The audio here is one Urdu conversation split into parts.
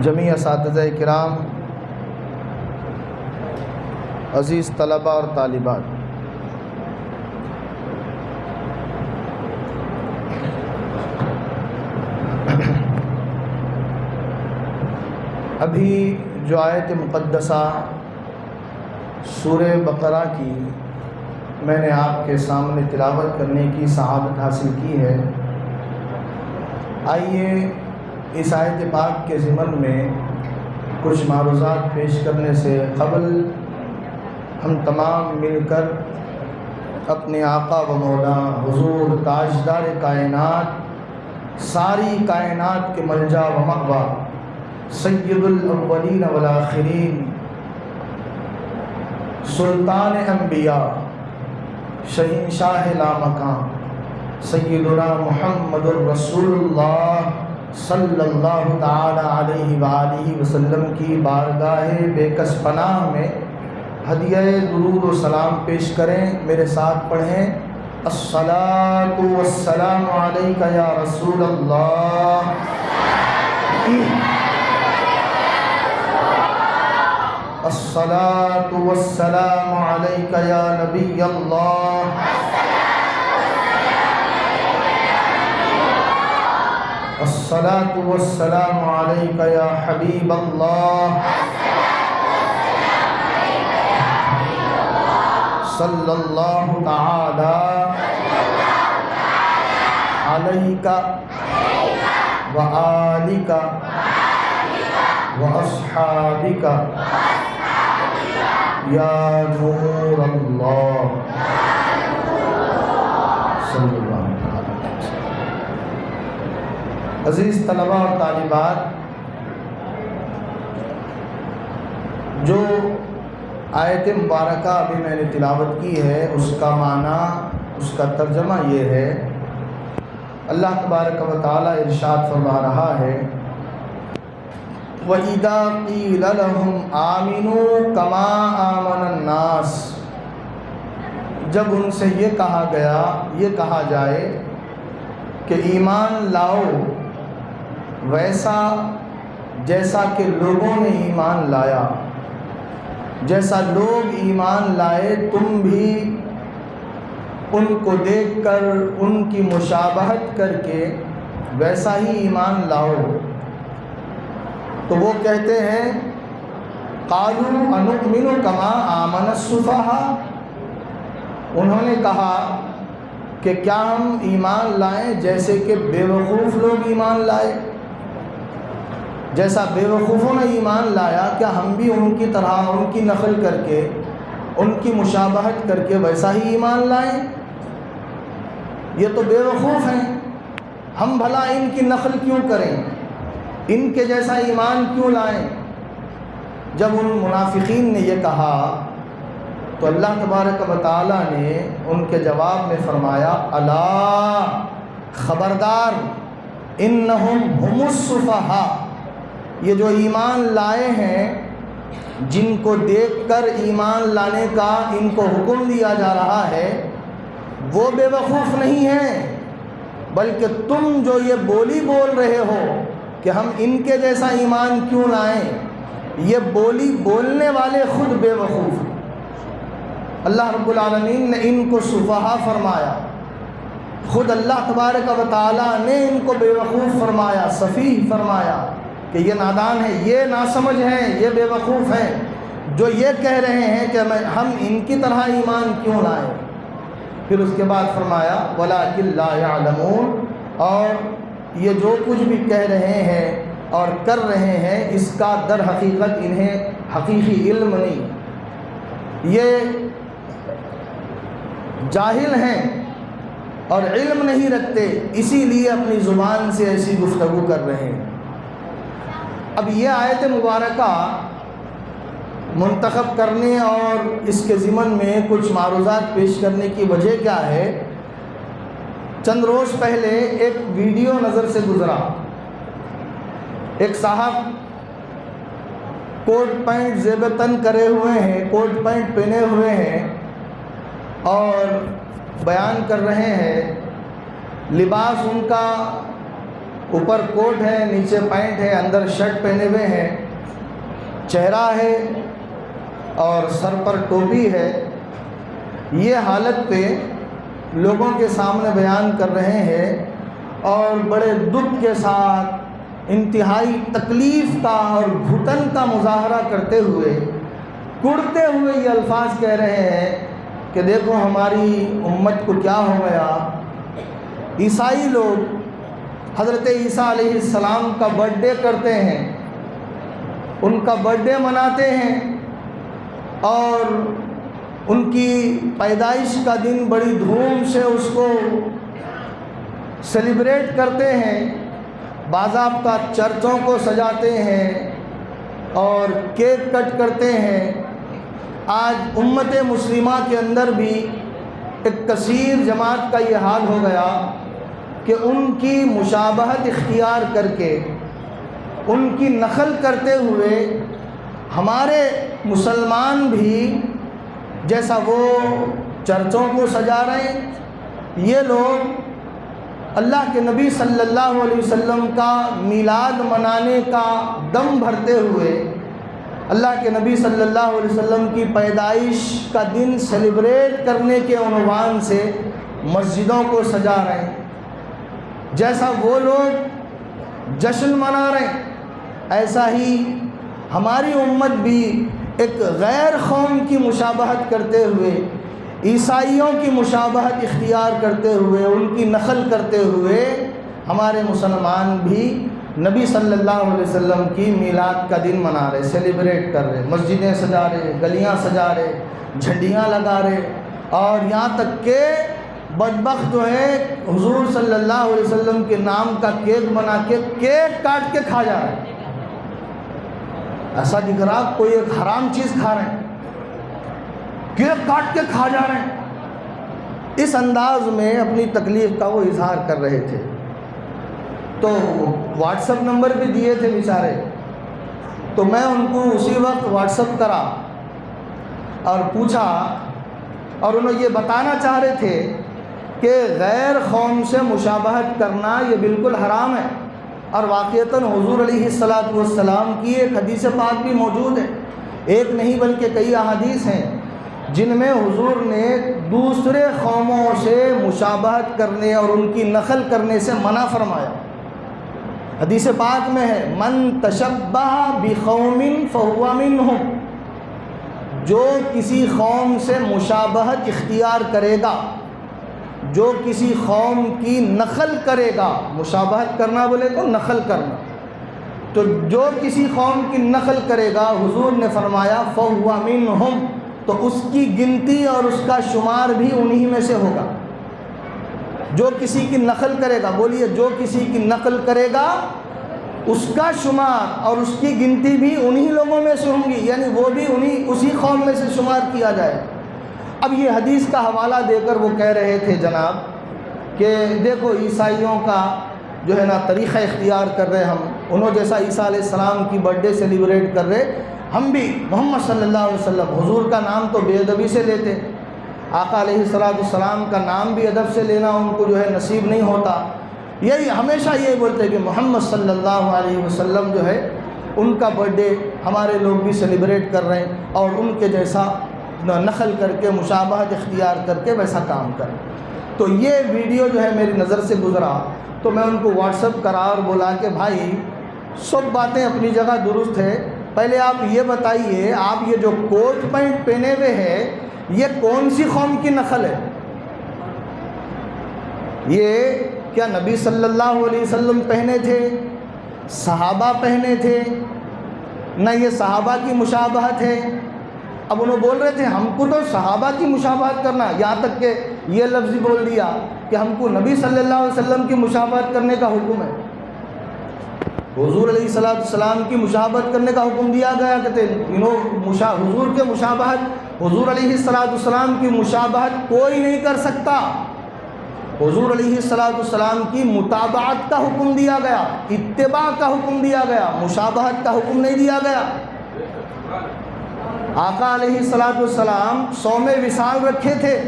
جمیع اساتذہ کرام، عزیز طلباء اور طالبات، ابھی جو آیت مقدسہ سورہ بقرہ کی میں نے آپ کے سامنے تلاوت کرنے کی سعادت حاصل کی ہے، آئیے اس آیت پاک کے ضمن میں کچھ معروضات پیش کرنے سے قبل ہم تمام مل کر اپنے آقا و مولا حضور تاجدار کائنات، ساری کائنات کے ملجا و مأویٰ، سید الاولین والآخرین، سلطان انبیاء، شہنشاہ لامکان، سیدنا محمد الرسول اللہ صلی اللہ تعالی علیہ وآلہ وسلم کی بارگاہ بے کس پناہ میں ہدیہ درود و سلام پیش کریں۔ میرے ساتھ پڑھیں، الصلاۃ والسلام علیک یا رسول اللہ، الصلاۃ والسلام علیک یا نبی اللہ، الصلاۃ والسلام علیک یا حبیب اللہ، صلی اللہ تعالی علیک وآلک واصحابک یا نور اللہ، صلی اللہ تعالی علیہ وسلم۔ عزیز طلباء اور طالبات، جو آیت مبارکہ ابھی میں نے تلاوت کی ہے، اس کا معنی، اس کا ترجمہ یہ ہے، اللہ تبارک و تعالی ارشاد فرما رہا ہے، وَإِذَا قِيلَ لَهُمْ آمِنُوا كَمَا آمَنَ النَّاسِ، جب ان سے یہ کہا گیا، یہ کہا جائے کہ ایمان لاؤ ویسا جیسا کہ لوگوں نے ایمان لایا، جیسا لوگ ایمان لائے تم بھی ان کو دیکھ کر، ان کی مشابہت کر کے ویسا ہی ایمان لاؤ۔ تو وہ کہتے ہیں، قالوا انؤمن کما آمن السفہاء، انہوں نے کہا کہ کیا ہم ایمان لائیں جیسے کہ بے وقوف لوگ ایمان لائے، جیسا بے وقوفوں نے ایمان لایا، کیا ہم بھی ان کی طرح، ان کی نقل کر کے، ان کی مشابہت کر کے ویسا ہی ایمان لائیں؟ یہ تو بے وقوف ہیں، ہم بھلا ان کی نقل کیوں کریں، ان کے جیسا ایمان کیوں لائیں؟ جب ان منافقین نے یہ کہا تو اللہ تبارک و تعالیٰ نے ان کے جواب میں فرمایا، الا، خبردار، انہم ہم السفہاء، یہ جو ایمان لائے ہیں، جن کو دیکھ کر ایمان لانے کا ان کو حکم دیا جا رہا ہے، وہ بے وقوف نہیں ہیں، بلکہ تم جو یہ بولی بول رہے ہو کہ ہم ان کے جیسا ایمان کیوں لائیں، یہ بولی بولنے والے خود بے وقوف ہیں۔ اللہ رب العالمین نے ان کو سفہاء فرمایا، خود اللہ تبارک و تعالیٰ نے ان کو بے وقوف فرمایا، سفیہ فرمایا کہ یہ نادان ہے، یہ ناسمجھ ہیں، یہ بے وقوف ہیں، جو یہ کہہ رہے ہیں کہ ہم ان کی طرح ایمان کیوں لائیں۔ پھر اس کے بعد فرمایا، وَلَٰكِن لَّا يَعْلَمُونَ، اور یہ جو کچھ بھی کہہ رہے ہیں اور کر رہے ہیں، اس کا در حقیقت انہیں حقیقی علم نہیں، یہ جاہل ہیں اور علم نہیں رکھتے، اسی لیے اپنی زبان سے ایسی گفتگو کر رہے ہیں۔ اب یہ آیت مبارکہ منتخب کرنے اور اس کے ضمن میں کچھ معروضات پیش کرنے کی وجہ کیا ہے؟ چند روز پہلے ایک ویڈیو نظر سے گزرا، ایک صاحب کوٹ پینٹ زیب تن کرے ہوئے ہیں، کوٹ پینٹ پہنے ہوئے ہیں اور بیان کر رہے ہیں، لباس ان کا اوپر کوٹ ہے، نیچے پینٹ ہے، اندر شرٹ پہنے ہوئے ہیں، چہرہ ہے اور سر پر ٹوپی ہے، یہ حالت پہ لوگوں کے سامنے بیان کر رہے ہیں اور بڑے دکھ کے ساتھ انتہائی تکلیف کا اور گھٹن کا مظاہرہ کرتے ہوئے، کڑتے ہوئے یہ الفاظ کہہ رہے ہیں کہ دیکھو ہماری امت کو کیا ہو گیا۔ عیسائی لوگ حضرت عیسیٰ علیہ السلام کا برتھ ڈے کرتے ہیں، ان کا برتھ ڈے مناتے ہیں اور ان کی پیدائش کا دن بڑی دھوم سے اس کو سیلیبریٹ کرتے ہیں، باضابطہ چرچوں کو سجاتے ہیں اور کیک کٹ کرتے ہیں۔ آج امت مسلمہ کے اندر بھی ایک کثیر جماعت کا یہ حال ہو گیا کہ ان کی مشابہت اختیار کر کے، ان کی نقل کرتے ہوئے ہمارے مسلمان بھی جیسا وہ چرچوں کو سجا رہے ہیں، یہ لوگ اللہ کے نبی صلی اللہ علیہ وسلم کا میلاد منانے کا دم بھرتے ہوئے اللہ کے نبی صلی اللہ علیہ وسلم کی پیدائش کا دن سیلیبریٹ کرنے کے عنوان سے مسجدوں کو سجا رہے ہیں، جیسا وہ لوگ جشن منا رہے ہیں ایسا ہی ہماری امت بھی ایک غیر قوم کی مشابہت کرتے ہوئے، عیسائیوں کی مشابہت اختیار کرتے ہوئے، ان کی نقل کرتے ہوئے ہمارے مسلمان بھی نبی صلی اللہ علیہ وسلم کی میلاد کا دن منا رہے، سیلیبریٹ کر رہے، مسجدیں سجا رہے، گلیاں سجا رہے، جھنڈیاں لگا رہے، اور یہاں تک کہ بدبخت جو ہے حضور صلی اللہ علیہ وسلم کے نام کا کیک بنا کے کیک کاٹ کے کھا جا رہے ہیں۔ ایسا دکھ رہا کوئی ایک حرام چیز کھا رہے ہیں، کیک کاٹ کے کھا جا رہے ہیں۔ اس انداز میں اپنی تکلیف کا وہ اظہار کر رہے تھے۔ تو واٹس ایپ نمبر بھی دیے تھے بیچارے، تو میں ان کو اسی وقت واٹس ایپ کرا اور پوچھا، اور انہوں یہ بتانا چاہ رہے تھے کہ غیر قوم سے مشابہت کرنا یہ بالکل حرام ہے، اور واقعتاً حضور علیہ السلام کی ایک حدیث پاک بھی موجود ہے، ایک نہیں بلکہ کئی احادیث ہیں جن میں حضور نے دوسرے قوموں سے مشابہت کرنے اور ان کی نقل کرنے سے منع فرمایا۔ حدیث پاک میں ہے من تشبہ بقوم فہو منہم، جو کسی قوم سے مشابہت اختیار کرے گا، جو کسی قوم کی نقل کرے گا، مشابہت کرنا بولے تو نقل کرنا، تو جو کسی قوم کی نقل کرے گا حضور نے فرمایا فہو منہم، تو اس کی گنتی اور اس کا شمار بھی انہی میں سے ہوگا۔ جو کسی کی نقل کرے گا، بولیے جو کسی کی نقل کرے گا اس کا شمار اور اس کی گنتی بھی انہی لوگوں میں سے ہوں گی، یعنی وہ بھی اسی قوم میں سے شمار کیا جائے۔ اب یہ حدیث کا حوالہ دے کر وہ کہہ رہے تھے جناب کہ دیکھو عیسائیوں کا جو ہے نا طریقہ اختیار کر رہے ہم، انہوں جیسا عیسیٰ علیہ السلام کی برتھ ڈے سیلیبریٹ کر رہے، ہم بھی محمد صلی اللہ علیہ وسلم حضور کا نام تو بے ادبی سے لیتے، آقا علیہ السلام کا نام بھی ادب سے لینا ان کو جو ہے نصیب نہیں ہوتا، یہی ہمیشہ یہی بولتے ہیں کہ محمد صلی اللہ علیہ وسلم جو ہے ان کا برتھ ڈے ہمارے لوگ بھی سیلیبریٹ کر رہے ہیں اور ان کے جیسا نقل کر کے مشابہت اختیار کر کے ویسا کام کریں۔ تو یہ ویڈیو جو ہے میری نظر سے گزرا تو میں ان کو واٹس ایپ کرا اور بولا کہ بھائی سب باتیں اپنی جگہ درست ہے، پہلے آپ یہ بتائیے آپ یہ جو کوٹ پینٹ پہنے ہوئے ہیں یہ کون سی قوم کی نقل ہے؟ یہ کیا نبی صلی اللہ علیہ وسلم پہنے تھے؟ صحابہ پہنے تھے؟ نہ یہ صحابہ کی مشابہت ہے۔ اب انہوں بول رہے تھے ہم کو تو صحابہ کی مشابہت کرنا، یہاں تک کہ یہ لفظ بول دیا کہ ہم کو نبی صلی اللہ علیہ وسلم کی مشابہت کرنے کا حکم ہے، حضور علیہ السلام کی مشابہت کرنے کا حکم دیا گیا کہ حضور کے مشابہت، حضور علیہ السلام کی مشابہت کوئی نہیں کر سکتا، حضور علیہ السلام کی متابعت کا حکم دیا گیا، اتباع کا حکم دیا گیا، مشابہت کا حکم نہیں دیا گیا۔ آقا علیہ السلام صوم وصال رکھے تھے،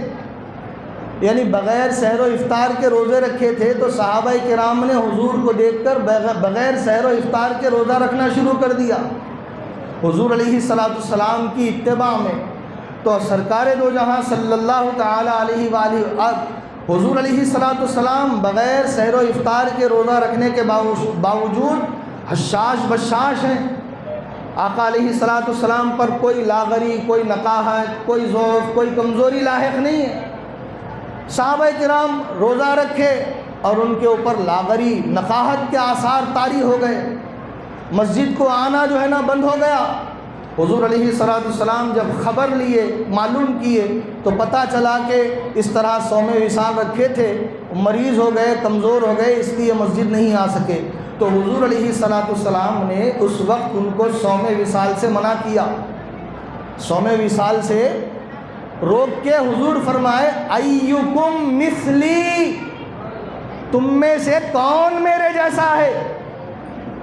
یعنی بغیر سحر و افطار کے روزے رکھے تھے، تو صحابہ کرام نے حضور کو دیکھ کر بغیر سحر و افطار کے روزہ رکھنا شروع کر دیا حضور علیہ السلام کی اتباع میں۔ تو سرکار دو جہاں صلی اللہ تعالی علیہ وآلہ، اب حضور علیہ السلام بغیر سحر و افطار کے روزہ رکھنے کے باوجود حشاش بشاش ہیں۔ آقا علیہ السلام پر کوئی لاغری، کوئی نقاہت، کوئی ضعف، کوئی کمزوری لاحق نہیں ہے۔ صحابہ کرام روزہ رکھے اور ان کے اوپر لاغری، نقاہت کے آثار طاری ہو گئے، مسجد کو آنا جو ہے نا بند ہو گیا۔ حضور علیہ السلام جب خبر لیے، معلوم کیے، تو پتہ چلا کہ اس طرح صوم وصال رکھے تھے، مریض ہو گئے، کمزور ہو گئے، اس لیے مسجد نہیں آ سکے۔ تو حضور علیہ السلام نے اس وقت ان کو صوم وصال سے منع کیا، صوم وصال سے روک کے حضور فرمائے ایکم مثلی، تم میں سے کون میرے جیسا ہے؟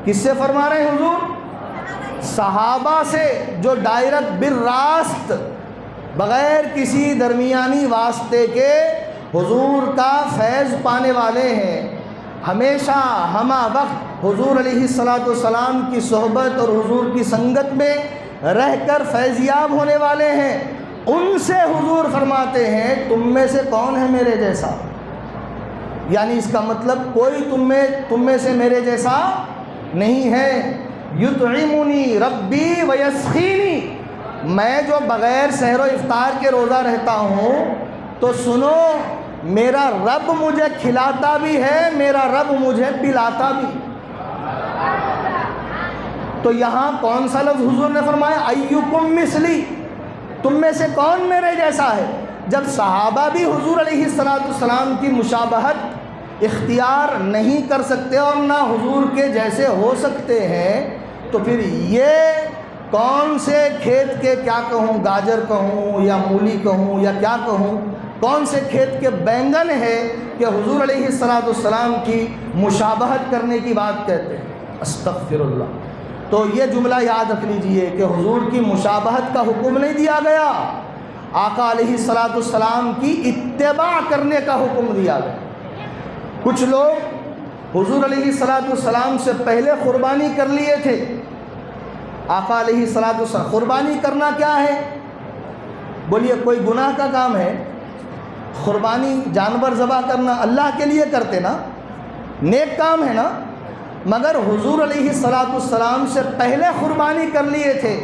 کس سے فرما رہے ہیں حضور؟ صحابہ سے، جو ڈائریکٹ بالراست بغیر کسی درمیانی واسطے کے حضور کا فیض پانے والے ہیں، ہمیشہ ہمہ وقت حضور علیہ السلام کی صحبت اور حضور کی سنگت میں رہ کر فیضیاب ہونے والے ہیں۔ ان سے حضور فرماتے ہیں تم میں سے کون ہے میرے جیسا؟ یعنی اس کا مطلب کوئی تم میں سے میرے جیسا نہیں ہے۔ یطعمنی ربی ویسقینی، میں جو بغیر سحر و افطار کے روزہ رہتا ہوں، تو سنو میرا رب مجھے کھلاتا بھی ہے، میرا رب مجھے پلاتا بھی۔ تو یہاں کون سا لفظ حضور نے فرمایا؟ ایکم مثلی، تم میں سے کون میرے جیسا ہے؟ جب صحابہ بھی حضور علیہ السلام کی مشابہت اختیار نہیں کر سکتے اور نہ حضور کے جیسے ہو سکتے ہیں، تو پھر یہ کون سے کھیت کے کیا کہوں، گاجر کہوں یا مولی کہوں یا کیا کہوں، کون سے کھیت کے بینگن ہے کہ حضور علیہ السلام کی مشابہت کرنے کی بات کہتے ہیں؟ استغفر اللہ۔ تو یہ جملہ یاد رکھ لیجئے کہ حضور کی مشابہت کا حکم نہیں دیا گیا، آقا علیہ السلام کی اتباع کرنے کا حکم دیا گیا۔ کچھ لوگ حضور علیہ السلام سے پہلے قربانی کر لیے تھے۔ آقا علیہ السلام، قربانی کرنا کیا ہے؟ بولیے کوئی گناہ کا کام ہے؟ قربانی جانور ذبح کرنا اللہ کے لیے کرتے نا، نیک کام ہے نا، مگر حضور علیہ السلام سے پہلے قربانی کر لیے تھے،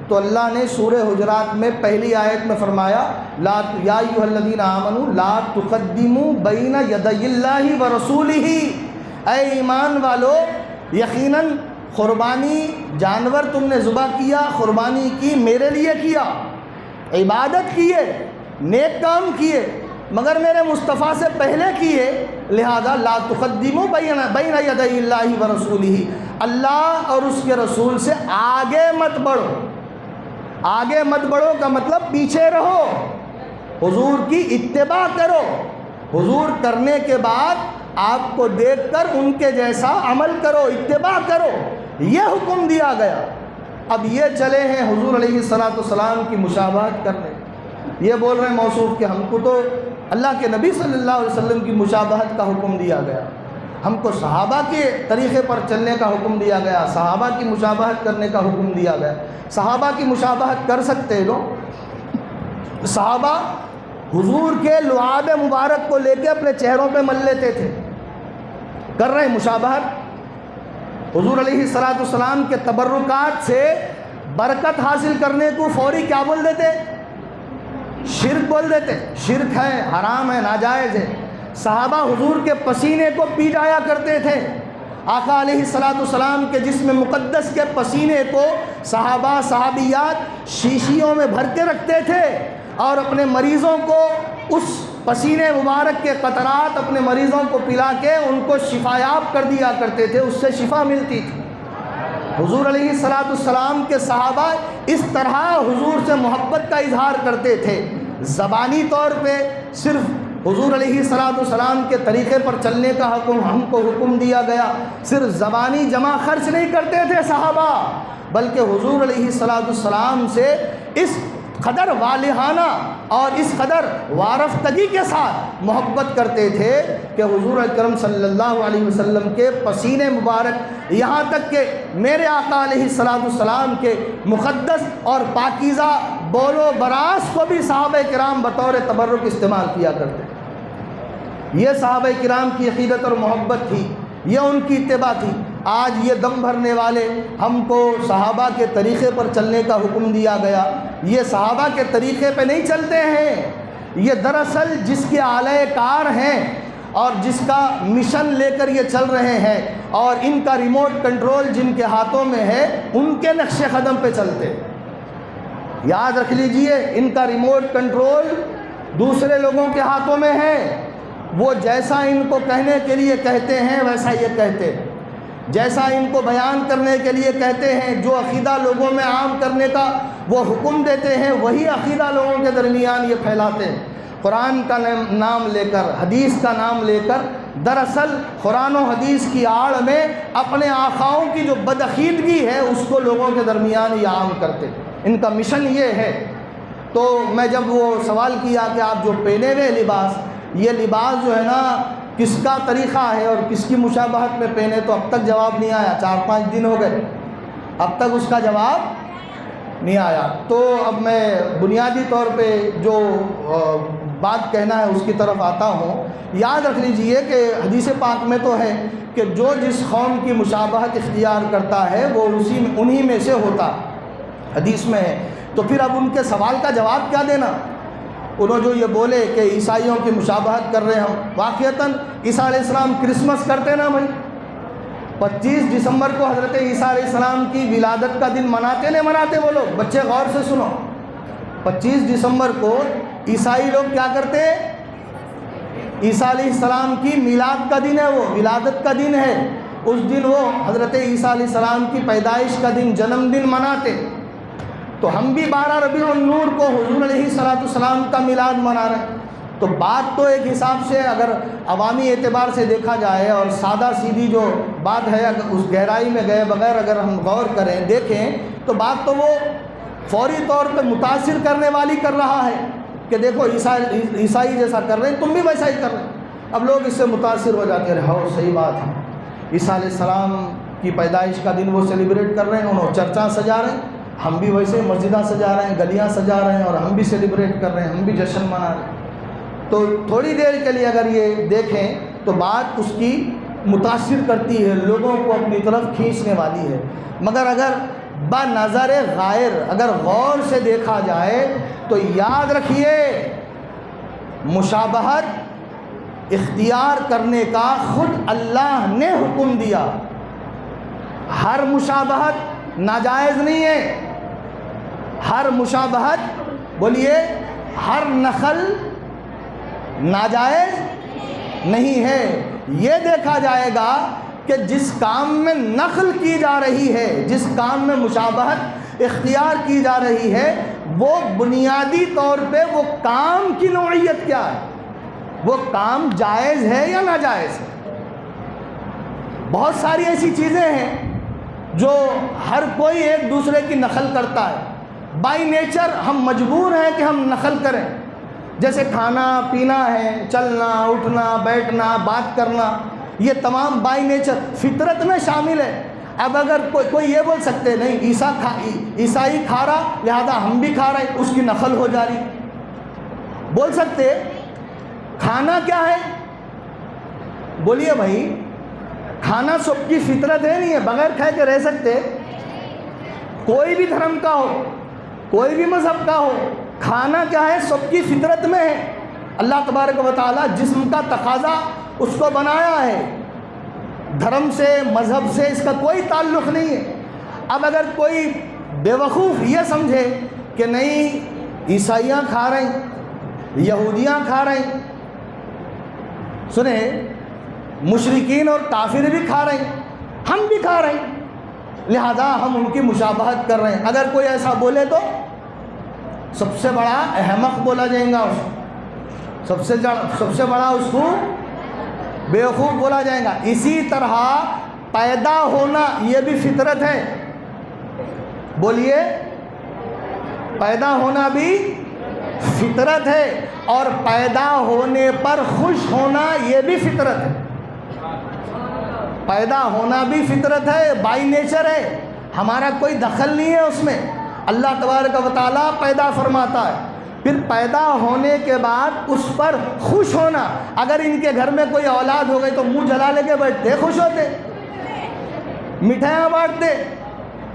تو اللہ نے سورہ حجرات میں پہلی آیت میں فرمایا یا ایھا الذین آمنوا لا تقدموا بین یدی اللہ ورسولہ، اے ایمان والو یقیناً قربانی جانور تم نے ذبح کیا، قربانی کی، میرے لیے کیا، عبادت کیے، نیک کام کیے، مگر میرے مصطفیٰ سے پہلے کیے، لہذا لا تقدموا بین یدی اللہ ورسولہ، اللہ اور اس کے رسول سے آگے مت بڑھو۔ آگے مت بڑھو کا مطلب پیچھے رہو، حضور کی اتباع کرو، حضور کرنے کے بعد آپ کو دیکھ کر ان کے جیسا عمل کرو، اتباع کرو، یہ حکم دیا گیا۔ اب یہ چلے ہیں حضور علیہ السلام کی مشابہت کرنے، یہ بول رہے ہیں موصوف کہ ہم کو تو اللہ کے نبی صلی اللہ علیہ وسلم کی مشابہت کا حکم دیا گیا، ہم کو صحابہ کے طریقے پر چلنے کا حکم دیا گیا، صحابہ کی مشابہت کرنے کا حکم دیا گیا۔ صحابہ کی مشابہت کر سکتے لوگ؟ صحابہ حضور کے لعاب مبارک کو لے کے اپنے چہروں پہ مل لیتے تھے، کر رہے مشابہت۔ حضور علیہ السلام کے تبرکات سے برکت حاصل کرنے کو فوری کیا بول دیتے؟ شرک بول دیتے، شرک ہے، حرام ہے، ناجائز ہے۔ صحابہ حضور کے پسینے کو پی جایا کرتے تھے، آقا علیہ السلام کے جسم مقدس کے پسینے کو صحابہ صحابیات شیشیوں میں بھر کے رکھتے تھے اور اپنے مریضوں کو اس پسینے مبارک کے قطرات اپنے مریضوں کو پلا کے ان کو شفایاب کر دیا کرتے تھے، اس سے شفا ملتی تھی۔ حضور علیہ السلام کے صحابہ اس طرح حضور سے محبت کا اظہار کرتے تھے۔ زبانی طور پہ صرف حضور علیہ السلام کے طریقے پر چلنے کا ہم کو حکم دیا گیا، صرف زبانی جمع خرچ نہیں کرتے تھے صحابہ، بلکہ حضور علیہ السلام سے اس قدر والہانہ اور اس قدر وارفتگی کے ساتھ محبت کرتے تھے کہ حضور اکرم صلی اللہ علیہ وسلم کے پسینے مبارک، یہاں تک کہ میرے آقا علیہ السلام کے مقدس اور پاکیزہ بول و براس کو بھی صحابہ کرام بطور تبرک استعمال کیا کرتے۔ یہ صحابہ کرام کی عقیدت اور محبت تھی، یہ ان کی اتباع تھی۔ آج یہ دم بھرنے والے ہم کو صحابہ کے طریقے پر چلنے کا حکم دیا گیا، یہ صحابہ کے طریقے پہ نہیں چلتے ہیں، یہ دراصل جس کے اعلی کار ہیں اور جس کا مشن لے کر یہ چل رہے ہیں اور ان کا ریموٹ کنٹرول جن کے ہاتھوں میں ہے، ان کے نقش قدم پہ چلتے۔ یاد رکھ لیجئے، ان کا ریموٹ کنٹرول دوسرے لوگوں کے ہاتھوں میں ہے، وہ جیسا ان کو کہنے کے لیے کہتے ہیں ویسا یہ کہتے، جیسا ان کو بیان کرنے کے لیے کہتے ہیں، جو عقیدہ لوگوں میں عام کرنے کا وہ حکم دیتے ہیں وہی عقیدہ لوگوں کے درمیان یہ پھیلاتے ہیں۔ قرآن کا نام لے کر، حدیث کا نام لے کر، دراصل قرآن و حدیث کی آڑ میں اپنے آقاؤں کی جو بدعقیدگی ہے اس کو لوگوں کے درمیان یہ عام کرتے، ان کا مشن یہ ہے۔ تو میں جب وہ سوال کیا کہ آپ جو پہنے ہوئے لباس، یہ لباس جو ہے نا کس کا طریقہ ہے اور کس کی مشابہت میں پہنے، تو اب تک جواب نہیں آیا۔ 4-5 دن ہو گئے، اب تک اس کا جواب نہیں آیا۔ تو اب میں بنیادی طور پہ جو بات کہنا ہے اس کی طرف آتا ہوں۔ یاد رکھ لیجئے کہ حدیث پاک میں تو ہے کہ جو جس قوم کی مشابہت اختیار کرتا ہے وہ انہی میں سے ہوتا، حدیث میں ہے۔ تو پھر اب ان کے سوال کا جواب کیا دینا؟ انہوں جو یہ بولے کہ عیسائیوں کی مشابہت کر رہے ہیں ہم، واقعتاً عیسیٰ علیہ السلام کرسمس کرتے نا بھائی، 25 دسمبر کو حضرت عیسیٰ علیہ السلام کی ولادت کا دن مناتے نہیں مناتے وہ لوگ؟ بچے غور سے سنو، 25 دسمبر کو عیسائی لوگ کیا کرتے ہیں؟ عیسیٰ علیہ السلام کی میلاد کا دن ہے، وہ ولادت کا دن ہے، اس دن وہ حضرت عیسیٰ علیہ السلام کی پیدائش کا دن، جنم دن مناتے۔ تو ہم بھی 12 ربیع النور کو حضور علیہ السلام کا میلاد منا رہے ہیں۔ تو بات تو ایک حساب سے اگر عوامی اعتبار سے دیکھا جائے اور سادہ سیدھی جو بات ہے اگر اس گہرائی میں گئے بغیر اگر ہم غور کریں دیکھیں تو بات تو وہ فوری طور پہ متاثر کرنے والی کر رہا ہے کہ دیکھو عیسائی جیسا کر رہے ہیں تم بھی ویسا ہی کر رہے ہیں۔ اب لوگ اس سے متاثر ہو جاتے ہیں، ہاں صحیح بات ہے، عیسیٰ علیہ السلام کی پیدائش کا دن وہ سیلیبریٹ کر رہے ہیں، انہوں چرچاں سجا رہے ہیں، ہم بھی ویسے مسجدیں سجا رہے ہیں، گلیاں سجا رہے ہیں اور ہم بھی سیلیبریٹ کر رہے ہیں، ہم بھی جشن منا رہے ہیں۔ تو تھوڑی دیر کے لیے اگر یہ دیکھیں تو بات اس کی متاثر کرتی ہے، لوگوں کو اپنی طرف کھینچنے والی ہے، مگر اگر بنظر غائر اگر غور سے دیکھا جائے تو یاد رکھیے مشابہت اختیار کرنے کا خود اللہ نے حکم دیا۔ ہر مشابہت ناجائز نہیں ہے، ہر مشابہت بولیے ہر نقل ناجائز نہیں ہے۔ یہ دیکھا جائے گا کہ جس کام میں نقل کی جا رہی ہے، جس کام میں مشابہت اختیار کی جا رہی ہے، وہ بنیادی طور پہ وہ کام کی نوعیت کیا ہے، وہ کام جائز ہے یا ناجائز ہے۔ بہت ساری ایسی چیزیں ہیں جو ہر کوئی ایک دوسرے کی نقل کرتا ہے، بائی نیچر ہم مجبور ہیں کہ ہم نقل کریں، جیسے کھانا پینا ہے، چلنا اٹھنا بیٹھنا بات کرنا، یہ تمام بائی نیچر فطرت میں شامل ہے۔ اب اگر کوئی یہ بول سکتے نہیں عیسائی کھا رہا لہذا ہم بھی کھا رہے، اس کی نقل ہو جا رہی، بول سکتے کھانا کیا ہے؟ بولیے بھائی کھانا سب کی فطرت ہے نہیں ہے، بغیر کھائے کے رہ سکتے؟ کوئی بھی دھرم کا ہو، کوئی بھی مذہب کا ہو، کھانا کیا ہے؟ سب کی فطرت میں ہے۔ اللہ تبارک و تعالیٰ جسم کا تقاضا اس کو بنایا ہے، دھرم سے مذہب سے اس کا کوئی تعلق نہیں ہے۔ اب اگر کوئی بیوقوف یہ سمجھے کہ نہیں عیسائیاں کھا رہے ہیں، یہودیاں کھا رہے ہیں، سنیں مشرکین اور کافر بھی کھا رہے ہیں، ہم بھی کھا رہے ہیں، لہذا ہم ان کی مشابہت کر رہے ہیں۔ اگر کوئی ایسا بولے تو سب سے بڑا احمق بولا جائے گا، سب سے بڑا اس کو بیوقوف بولا جائے گا۔ اسی طرح پیدا ہونا یہ بھی فطرت ہے، بولیے پیدا ہونا بھی فطرت ہے، اور پیدا ہونے پر خوش ہونا یہ بھی فطرت ہے۔ پیدا ہونا بھی فطرت ہے، بائی نیچر ہے، ہمارا کوئی دخل نہیں ہے اس میں۔ اللہ تبارک و تعالیٰ پیدا فرماتا ہے، پھر پیدا ہونے کے بعد اس پر خوش ہونا۔ اگر ان کے گھر میں کوئی اولاد ہو گئی تو منہ جلا لے کے بیٹھتے، خوش ہوتے، مٹھائیاں بانٹتے،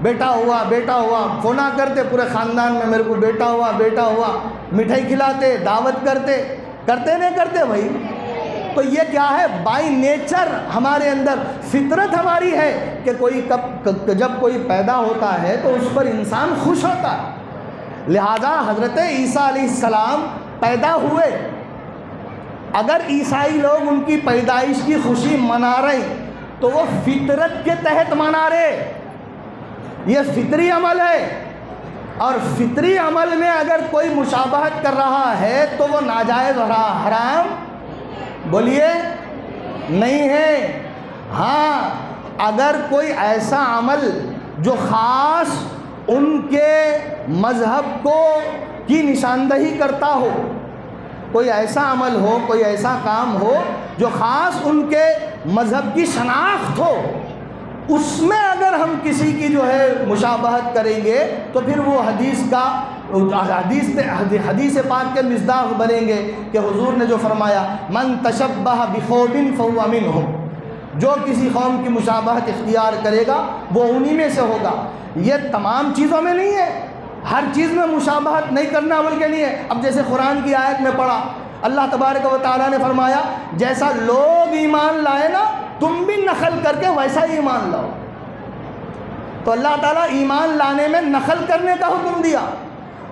بیٹا ہوا بیٹا ہوا، فونا کرتے پورے خاندان میں، میرے کو بیٹا ہوا بیٹا ہوا، مٹھائی کھلاتے، دعوت کرتے نہیں کرتے بھائی؟ تو یہ کیا ہے؟ بائی نیچر ہمارے اندر فطرت ہماری ہے کہ جب کوئی پیدا ہوتا ہے تو اس پر انسان خوش ہوتا ہے۔ لہذا حضرت عیسیٰ علیہ السلام پیدا ہوئے، اگر عیسائی لوگ ان کی پیدائش کی خوشی منا رہے تو وہ فطرت کے تحت منا رہے، یہ فطری عمل ہے، اور فطری عمل میں اگر کوئی مشابہت کر رہا ہے تو وہ ناجائز اور حرام بولیے نہیں ہے۔ ہاں، اگر کوئی ایسا عمل جو خاص ان کے مذہب کی نشاندہی کرتا ہو، کوئی ایسا عمل ہو، کوئی ایسا کام ہو جو خاص ان کے مذہب کی شناخت ہو، اس میں اگر ہم کسی کی جو ہے مشابہت کریں گے تو پھر وہ حدیث پاک کے مصداق بنیں گے کہ حضور نے جو فرمایا من تشبہ بقوم فہو منہم، جو کسی قوم کی مشابہت اختیار کرے گا وہ انہی میں سے ہوگا۔ یہ تمام چیزوں میں نہیں ہے، ہر چیز میں مشابہت نہیں کرنا عمل کے لیے۔ اب جیسے قرآن کی آیت میں پڑھا، اللہ تبارک و تعالیٰ نے فرمایا جیسا لوگ ایمان لائے نا تم بھی نقل کر کے ویسا ہی ایمان لاؤ۔ تو اللہ تعالیٰ ایمان لانے میں نقل کرنے کا حکم دیا،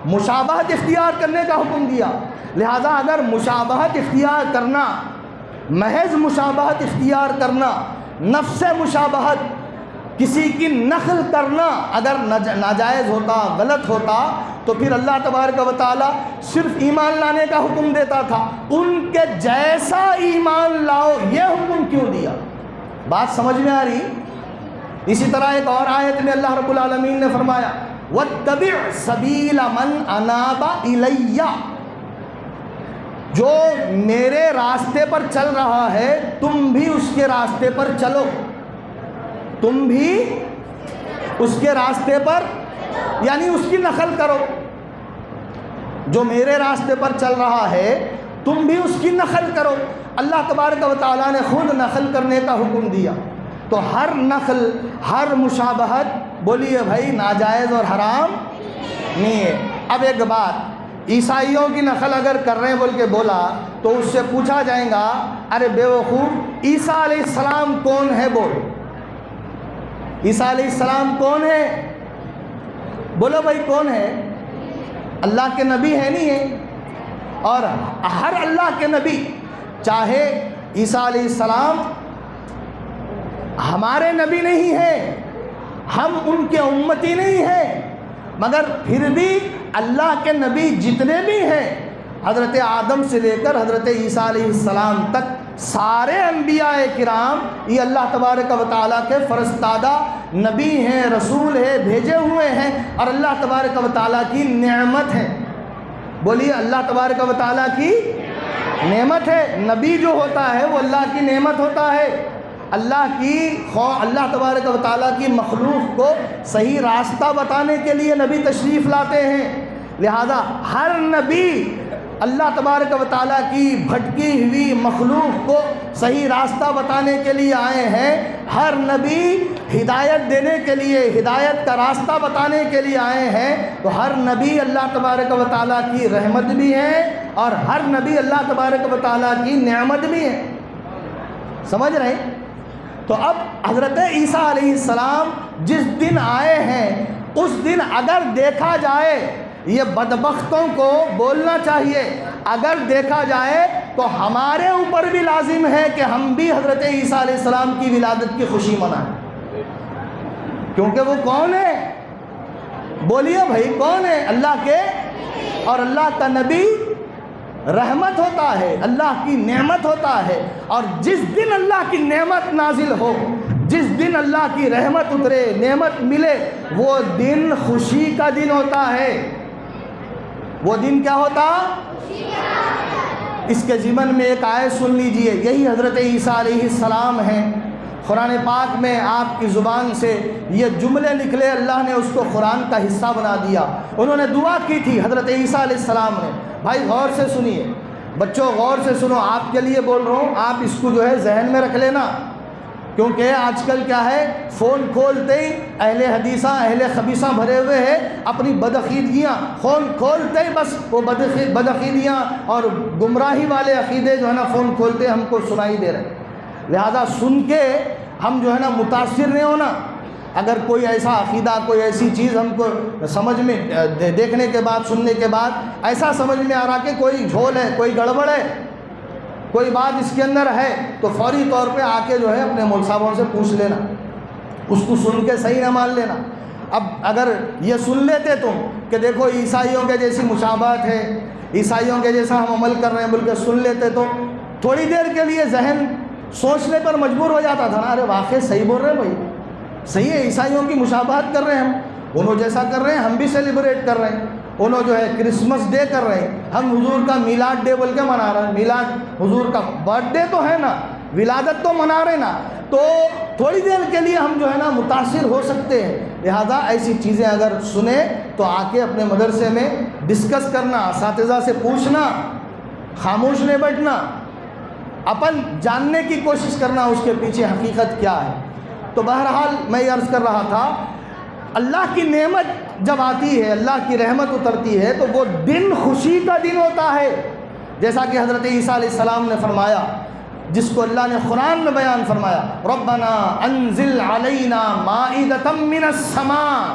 مشابہت اختیار کرنے کا حکم دیا۔ لہذا اگر مشابہت اختیار کرنا، محض مشابہت اختیار کرنا، نفس مشابہت، کسی کی نقل کرنا اگر ناجائز ہوتا، غلط ہوتا تو پھر اللہ تبارک و تعالیٰ صرف ایمان لانے کا حکم دیتا تھا، ان کے جیسا ایمان لاؤ یہ حکم کیوں دیا؟ بات سمجھ میں آ رہی؟ اسی طرح ایک اور آیت میں اللہ رب العالمین نے فرمایا وَاتَّبِعْ سَبِيلَ مَنْ أَنَابَ إِلَيَّ، جو میرے راستے پر چل رہا ہے تم بھی اس کے راستے پر چلو، تم بھی اس کے راستے پر، یعنی اس کی نقل کرو۔ جو میرے راستے پر چل رہا ہے تم بھی اس کی نقل کرو۔ اللہ تبارک و تعالیٰ نے خود نقل کرنے کا حکم دیا، تو ہر نقل، ہر مشابہت بولیے بھائی ناجائز اور حرام نہیں ہے۔ اب ایک بات، عیسائیوں کی نقل اگر کر رہے ہیں بول کے بولا تو اس سے پوچھا جائے گا ارے بے وقوف عیسیٰ علیہ السلام کون ہے؟ بول، عیسیٰ علیہ السلام کون ہے؟ بولو بھائی کون ہے؟ اللہ کے نبی ہے نہیں ہے؟ اور ہر اللہ کے نبی، چاہے عیسیٰ علیہ السلام ہمارے نبی نہیں ہیں، ہم ان کے امتی نہیں ہیں، مگر پھر بھی اللہ کے نبی جتنے بھی ہیں، حضرت آدم سے لے کر حضرت عیسیٰ علیہ السلام تک سارے انبیاء کرام یہ اللہ تبارک و تعالیٰ کے فرستادہ نبی ہیں، رسول ہیں، بھیجے ہوئے ہیں، اور اللہ تبارک و تعالیٰ کی نعمت ہیں۔ بولیے اللہ تبارک و تعالیٰ کی نعمت ہے۔ نبی جو ہوتا ہے وہ اللہ کی نعمت ہوتا ہے، اللہ تبارک و تعالیٰ کی مخلوق کو صحیح راستہ بتانے کے لیے نبی تشریف لاتے ہیں۔ لہذا ہر نبی اللہ تبارک و تعالیٰ کی بھٹکی ہوئی مخلوق کو صحیح راستہ بتانے کے لیے آئے ہیں۔ ہر نبی ہدایت دینے کے لیے، ہدایت کا راستہ بتانے کے لیے آئے ہیں۔ تو ہر نبی اللہ تبارک و تعالیٰ کی رحمت بھی ہے، اور ہر نبی اللہ تبارک و تعالیٰ کی نعمت بھی ہے۔ سمجھ رہے ہیں؟ تو اب حضرت عیسیٰ علیہ السلام جس دن آئے ہیں اس دن اگر دیکھا جائے، یہ بدبختوں کو بولنا چاہیے، اگر دیکھا جائے تو ہمارے اوپر بھی لازم ہے کہ ہم بھی حضرت عیسیٰ علیہ السلام کی ولادت کی خوشی منائیں، کیونکہ وہ کون ہے؟ بولیے بھائی کون ہے؟ اللہ کے اور اللہ کا نبی رحمت ہوتا ہے، اللہ کی نعمت ہوتا ہے، اور جس دن اللہ کی نعمت نازل ہو، جس دن اللہ کی رحمت اترے، نعمت ملے، وہ دن خوشی کا دن ہوتا ہے۔ وہ دن کیا ہوتا؟ اس کے ضمن میں ایک آیت سن لیجئے، یہی حضرت عیسیٰ علیہ السلام ہیں۔ قرآن پاک میں آپ کی زبان سے یہ جملے نکلے، اللہ نے اس کو قرآن کا حصہ بنا دیا۔ انہوں نے دعا کی تھی حضرت عیسیٰ علیہ السلام نے۔ بھائی غور سے سنیے، بچوں غور سے سنو، آپ کے لیے بول رہا ہوں، آپ اس کو جو ہے ذہن میں رکھ لینا، کیونکہ آج کل کیا ہے، فون کھولتے ہی اہل حدیثہ اہل خبیثہ بھرے ہوئے ہیں، اپنی بدعقیدگیاں فون کھولتے ہی بس وہ بدعقیدگیاں اور گمراہی والے عقیدے جو ہے نا فون کھولتے ہم کو سنائی دے رہے ہیں۔ لہذا سن کے ہم جو ہے نا متاثر نہیں ہونا۔ اگر کوئی ایسا عقیدہ، کوئی ایسی چیز ہم کو سمجھ میں دیکھنے کے بعد، سننے کے بعد ایسا سمجھ میں آ رہا کہ کوئی جھول ہے، کوئی گڑبڑ ہے، کوئی بات اس کے اندر ہے، تو فوری طور پہ آ کے جو ہے اپنے مول صاحبوں سے پوچھ لینا، اس کو سن کے صحیح نہ مان لینا۔ اب اگر یہ سن لیتے تم کہ دیکھو عیسائیوں کے جیسی مشابہت ہے، عیسائیوں کے جیسا ہم عمل کر رہے ہیں بول کے سن لیتے، تو تھوڑی دیر کے لیے ذہن سوچنے پر مجبور ہو جاتا تھا نا، ارے واقعی صحیح بول رہے ہیں بھائی، صحیح ہے، عیسائیوں کی مشابہت کر رہے ہیں ہم، انہوں جیسا کر رہے ہیں، ہم بھی سیلیبریٹ کر رہے ہیں، انہوں جو ہے کرسمس ڈے کر رہے ہیں، ہم حضور کا میلاد ڈے بول کے منا رہے ہیں، میلاد حضور کا برتھ ڈے تو ہے نا، ولادت تو منا رہے نا، تو تھوڑی دیر کے لیے ہم جو ہے نا متاثر ہو سکتے ہیں۔ لہذا ایسی چیزیں اگر سنیں تو آ کے اپنے مدرسے میں ڈسکس کرنا، اساتذہ سے پوچھنا، خاموش نہیں بیٹھنا، اپن جاننے کی کوشش کرنا اس کے پیچھے حقیقت کیا ہے۔ تو بہرحال میں یہ عرض کر رہا تھا، اللہ کی نعمت جب آتی ہے، اللہ کی رحمت اترتی ہے تو وہ دن خوشی کا دن ہوتا ہے، جیسا کہ حضرت عیسیٰ علیہ السلام نے فرمایا، جس کو اللہ نے قرآن میں بیان فرمایا، ربنا انزل علینا مائدۃ من السماء۔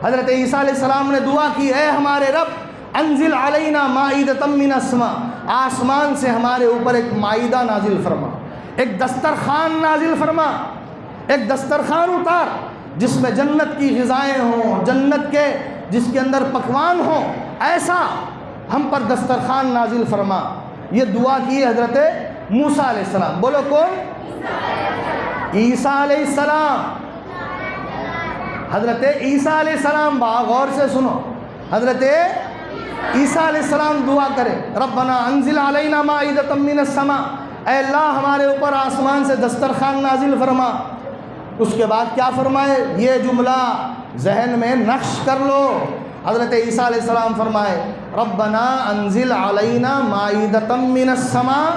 حضرت عیسیٰ علیہ السلام نے دعا کی، اے ہمارے رب انزل علینا مائدۃ من السماء، آسمان سے ہمارے اوپر ایک مائدہ نازل فرما، ایک دسترخوان نازل فرما، ایک دسترخوان اتار جس میں جنت کی غذائیں ہوں، جنت کے جس کے اندر پکوان ہوں، ایسا ہم پر دسترخوان نازل فرما۔ یہ دعا کی حضرت موسیٰ علیہ السلام، بولو کون؟ عیسیٰ علیہ السلام۔ حضرت عیسیٰ علیہ السلام، غور سے سنو، حضرت عیسیٰ علیہ السلام دعا کرے، ربنا انزل علینا مائدۃ من السماء، اے اللہ ہمارے اوپر آسمان سے دسترخوان نازل فرما۔ اس کے بعد کیا فرمائے؟ یہ جملہ ذہن میں نقش کر لو۔ حضرت عیسیٰ علیہ السلام فرمائے، ربنا انزل علینا مائدۃ من السماء،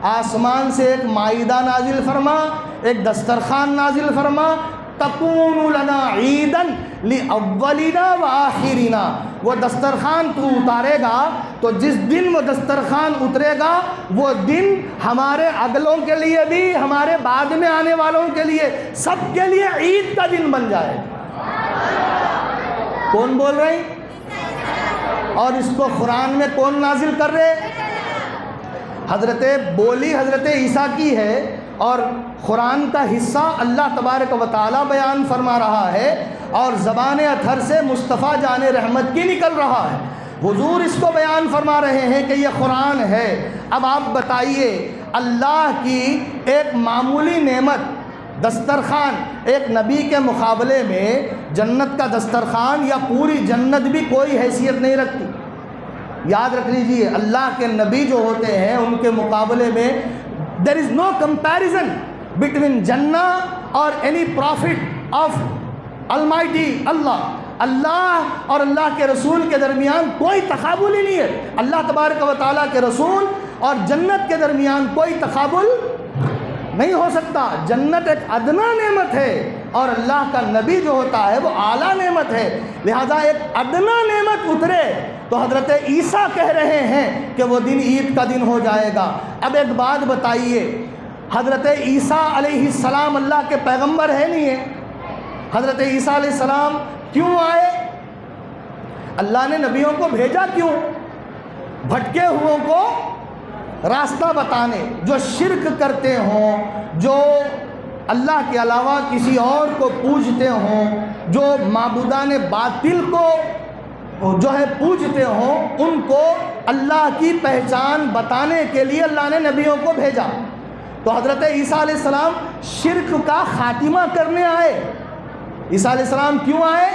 آسمان سے ایک مائدہ نازل فرما، ایک دسترخوان نازل فرما، تکون لنا عیدا لاولنا وآخرنا۔ وہ دسترخوان تو اتارے گا تو جس دن وہ دسترخوان اترے گا وہ دن ہمارے اگلوں کے لیے بھی، ہمارے بعد میں آنے والوں کے لیے، سب کے لیے عید کا دن بن جائے گا۔ کون بول رہے ہیں؟ اور اس کو قرآن میں کون نازل کر رہے؟ حضرت عیسیٰ کی ہے، اور قرآن کا حصہ اللہ تبارک و تعالی بیان فرما رہا ہے، اور زبان اطہر سے مصطفیٰ جان رحمت کی نکل رہا ہے۔ حضور اس کو بیان فرما رہے ہیں کہ یہ قرآن ہے۔ اب آپ بتائیے، اللہ کی ایک معمولی نعمت دسترخوان، ایک نبی کے مقابلے میں جنت کا دسترخوان یا پوری جنت بھی کوئی حیثیت نہیں رکھتی۔ یاد رکھ لیجئے، اللہ کے نبی جو ہوتے ہیں ان کے مقابلے میں there is no comparison between Jannah or any prophet of Almighty اللہ اور اللہ کے رسول کے درمیان کوئی تقابل ہی نہیں ہے۔ اللہ تبارک و تعالیٰ کے رسول اور جنت کے درمیان کوئی تقابل نہیں ہو سکتا۔ جنت ایک ادنا نعمت ہے اور اللہ کا نبی جو ہوتا ہے وہ اعلیٰ نعمت ہے، لہذا ایک ادنا نعمت اترے تو حضرت عیسیٰ کہہ رہے ہیں کہ وہ دن عید کا دن ہو جائے گا۔ اب ایک بات بتائیے، حضرت عیسیٰ علیہ السلام اللہ کے پیغمبر ہے نہیں ہے؟ حضرت عیسیٰ علیہ السلام کیوں آئے؟ اللہ نے نبیوں کو بھیجا کیوں؟ بھٹکے ہوئوں کو راستہ بتانے، جو شرک کرتے ہوں، جو اللہ کے علاوہ کسی اور کو پوجتے ہوں، جو معبودان باطل کو جو ہے پوجتے ہوں، ان کو اللہ کی پہچان بتانے کے لیے اللہ نے نبیوں کو بھیجا۔ تو حضرت عیسیٰ علیہ السلام شرک کا خاتمہ کرنے آئے۔ عیسیٰ علیہ السلام کیوں آئے؟